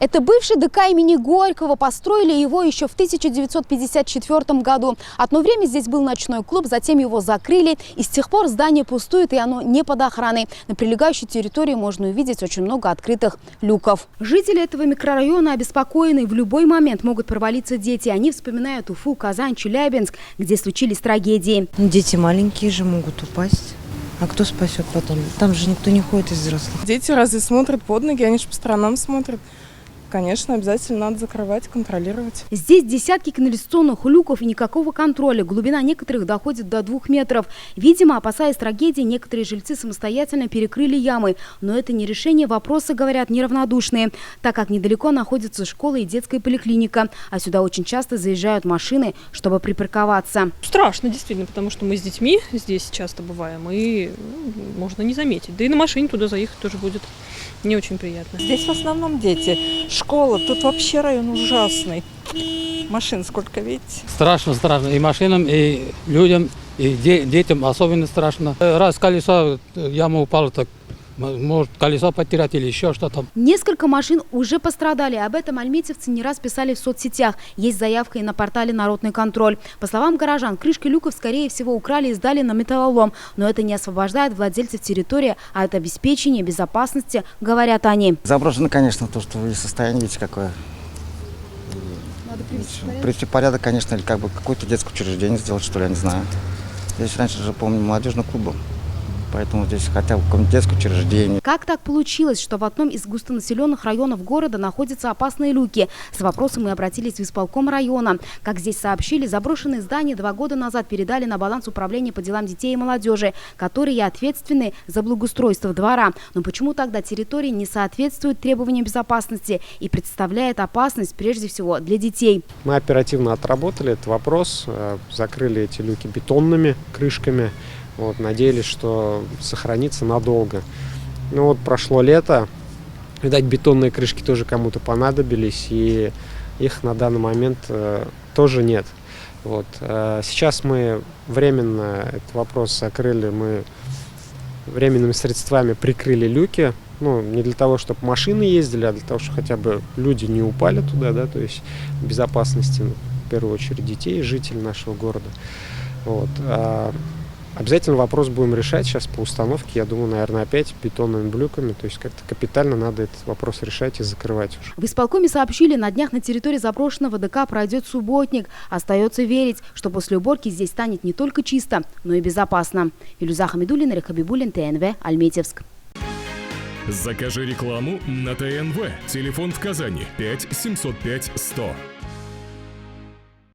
Это бывший ДК имени Горького. Построили его еще в 1954 году. Одно время здесь был ночной клуб, затем его закрыли. И с тех пор здание пустует, и оно не под охраной. На прилегающей территории можно увидеть очень много открытых люков. Жители этого микрорайона обеспокоены. В любой момент могут провалиться дети. Они вспоминают Уфу, Казань, Челябинск, где случились трагедии. Дети маленькие же могут упасть. А кто спасет потом? Там же никто не ходит из взрослых. Дети разве смотрят под ноги? Они же по сторонам смотрят. Конечно, обязательно надо закрывать, контролировать. Здесь десятки канализационных люков и никакого контроля. Глубина некоторых доходит до 2 метров. Видимо, опасаясь трагедии, некоторые жильцы самостоятельно перекрыли ямы. Но это не решение вопроса, говорят неравнодушные, так как недалеко находятся школа и детская поликлиника. А сюда очень часто заезжают машины, чтобы припарковаться. Страшно, действительно, потому что мы с детьми здесь часто бываем, и можно не заметить. Да и на машине туда заехать тоже будет не очень приятно. Здесь в основном дети. Школа. Тут вообще район ужасный. Машин сколько, видите? Страшно. И машинам, и людям, и детям особенно страшно. Раз колесо яма упало, так может колесо потерять или еще что-то. Несколько машин уже пострадали. Об этом альметьевцы не раз писали в соцсетях. Есть заявка и на портале «Народный контроль». По словам горожан, крышки люков, скорее всего, украли и сдали на металлолом. Но это не освобождает владельцев территории от обеспечения безопасности, говорят они. Заброшено, конечно, то, что вы состояние видите какое. Надо привести в порядок, конечно, или как бы какое-то детское учреждение сделать, что ли, я не знаю. Здесь раньше же, помню, молодежный клуб был. Поэтому здесь хотя бы какое-нибудь детское учреждение. Как так получилось, что в одном из густонаселенных районов города находятся опасные люки? С вопросом мы обратились в исполком района. Как здесь сообщили, заброшенные здания 2 года назад передали на баланс управления по делам детей и молодежи, которые ответственны за благоустройство двора. Но почему тогда территория не соответствует требованиям безопасности и представляет опасность прежде всего для детей? Мы оперативно отработали этот вопрос, закрыли эти люки бетонными крышками. Надеялись, что сохранится надолго. Ну вот прошло лето, видать, бетонные крышки тоже кому-то понадобились, и их на данный момент тоже нет. Сейчас мы временно этот вопрос закрыли, мы временными средствами прикрыли люки. Не для того, чтобы машины ездили, а для того, чтобы хотя бы люди не упали туда, да, то есть безопасности, в первую очередь, детей, жителей нашего города. Обязательно вопрос будем решать сейчас по установке, я думаю, наверное, опять бетонными блюками, то есть как-то капитально надо этот вопрос решать и закрывать уже. В исполкоме сообщили, на днях на территории заброшенного ДК пройдет субботник. Остается верить, что после уборки здесь станет не только чисто, но и безопасно. Илюза Хамидуллина, Рик Хабибуллин, ТНВ, Альметьевск. Закажи рекламу на ТНВ. Телефон в Казани 5 705 100.